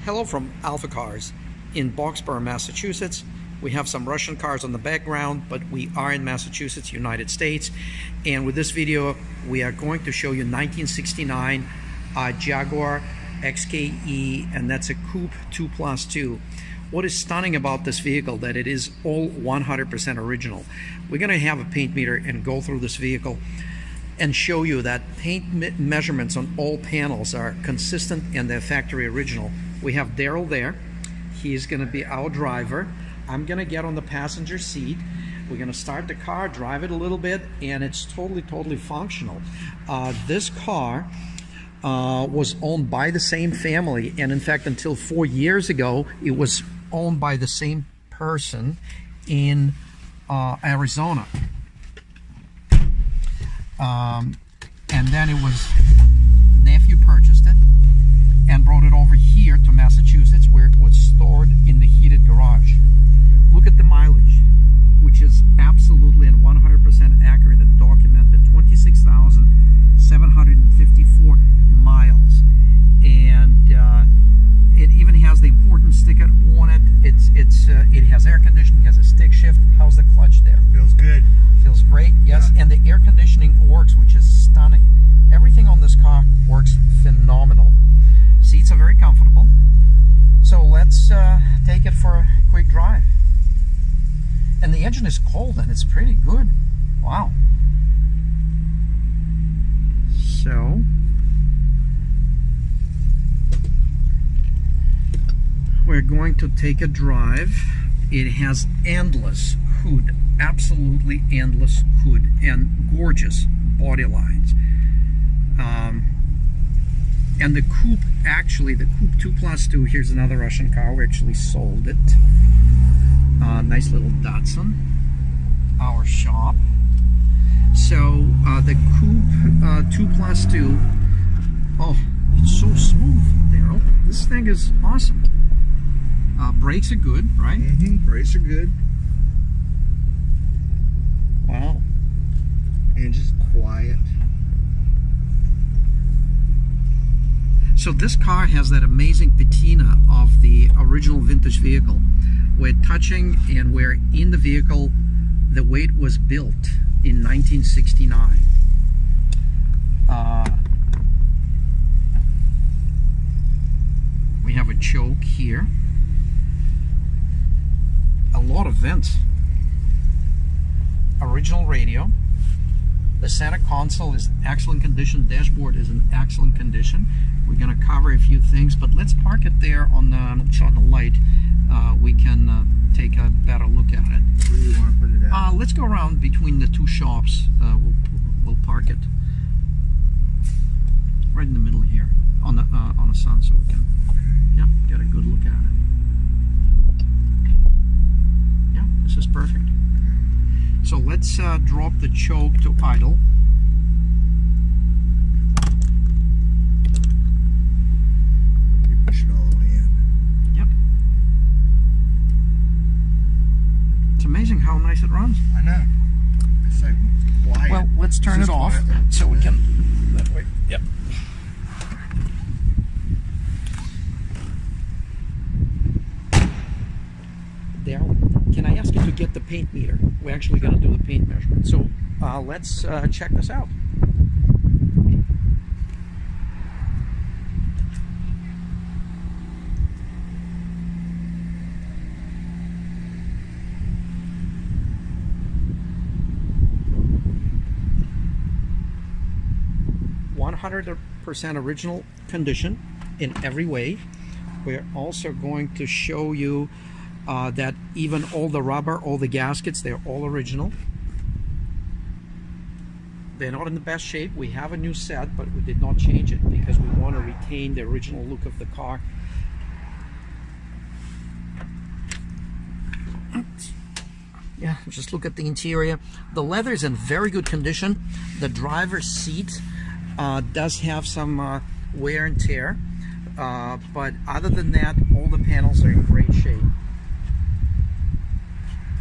Hello from AlphaCars in Boxborough, Massachusetts. We have some Russian cars on the background, but we are in Massachusetts, United States. And with this video, we are going to show you 1969 Jaguar XKE, and that's a coupe 2+2. What is stunning about this vehicle that it is all 100% original. We're going to have a paint meter and go through this vehicle and show you that paint measurements on all panels are consistent and they're factory original. We have Daryl there. He's going to be our driver. I'm going to get on the passenger seat. We're going to start the car, drive it a little bit, and it's totally functional. This car was owned by the same family, and in fact until 4 years ago it was owned by the same person in Arizona. And then it was nephew purchased it and brought it over here to Massachusetts, where it was stored in the heated garage. Look at the mileage, which is absolutely and 100% accurate and documented. 26,754 miles, and it even has the important sticker on it. It has air conditioning, has a stick shift. How's the clutch there? Feels good. Feels great, yes. Yeah. And the air conditioning works, which is stunning. Everything on this car works phenomenal. Seats are very comfortable. So let's take it for a quick drive. And the engine is cold and it's pretty good. Wow. So we're going to take a drive. It has endless hood, absolutely endless hood, and gorgeous body lines. And the coupe, actually, the coupe 2+2, here's another Russian car. We actually sold it. Nice little Datsun, our shop. So the coupe 2+2, oh, it's so smooth, Daryl. This thing is awesome. Brakes are good, right? Mm-hmm. Brakes are good. Wow. Engine's quiet. So this car has that amazing patina of the original vintage vehicle. We're touching and we're in the vehicle the way it was built in 1969. We have a choke here. A lot of vents. Original radio. The center console is in excellent condition. Dashboard is in excellent condition. We're going to cover a few things, but let's park it there on the light. We can take a better look at it. Where do you want to put it at? Let's go around between the two shops. We'll park it right in the middle here on the sun, so we can get a good look at it. Yeah, this is perfect. So let's drop the choke to idle. You push it all the way in. Yep. It's amazing how nice it runs. I know. It's like quiet. Well, let's turn it off so we can. That way. Yep. Daryl, can I ask you to get the paint meter? We're actually going to do the paint measurement. So let's check this out. %100% original condition in every way. We're also going to show you that even all the rubber, all the gaskets, they're all original. They're not in the best shape. We have a new set, but we did not change it because we want to retain the original look of the car. Yeah, just look at the interior. The leather is in very good condition. The driver's seat does have some wear and tear, but other than that, all the panels are in great shape.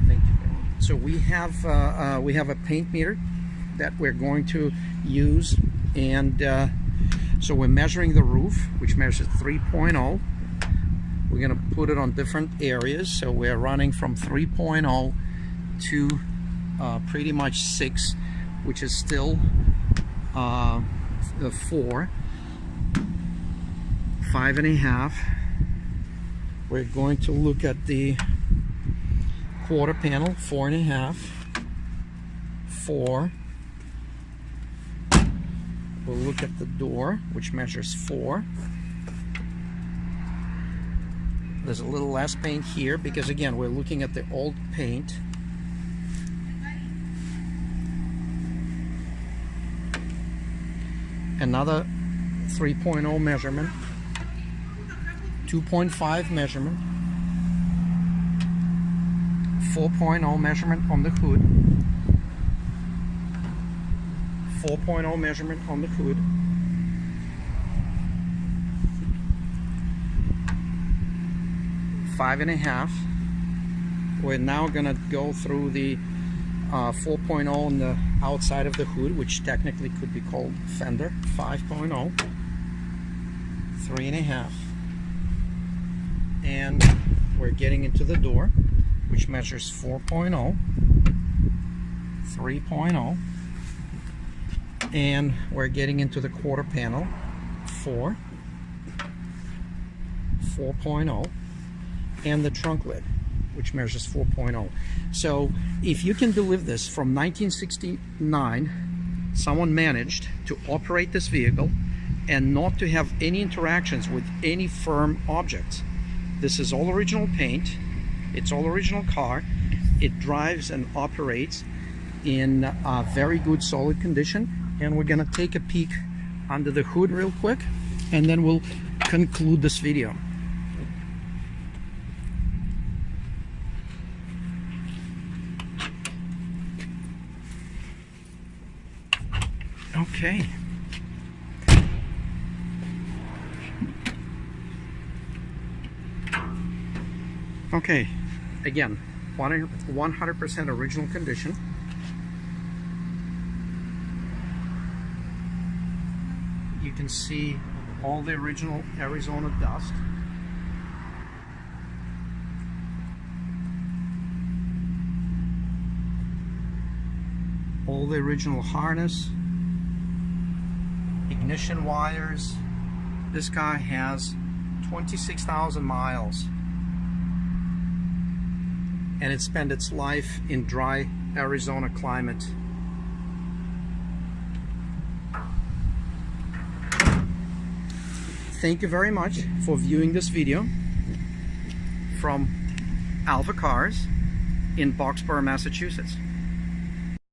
Thank you. So we have a paint meter that we're going to use, and so we're measuring the roof, which measures 3.0. We're gonna put it on different areas. So we're running from 3.0 to pretty much 6, which is still 4, 5.5. We're going to look at the quarter panel, 4.5, 4. We'll look at the door, which measures 4. There's a little less paint here because, again, we're looking at the old paint. Another 3.0 measurement, 2.5 measurement, 4.0 measurement on the hood, 4.0 measurement on the hood, 5.5. We're now gonna go through the 4.0 on the outside of the hood, which technically could be called fender. 5.0, 3.5, and we're getting into the door, which measures 4.0, 3.0, and we're getting into the quarter panel, 4, 4.0, and the trunk lid, which measures 4.0. So if you can believe this, from 1969 someone managed to operate this vehicle and not to have any interactions with any firm objects. This is all original paint, it's all original car, it drives and operates in a very good solid condition. And we're gonna take a peek under the hood real quick, and then we'll conclude this video. Okay. Okay, again, 100% original condition. You can see all the original Arizona dust. All the original harness, ignition wires. This car has 26,000 miles, and it spent its life in dry Arizona climate. Thank you very much for viewing this video from AlphaCars in Boxborough, Massachusetts.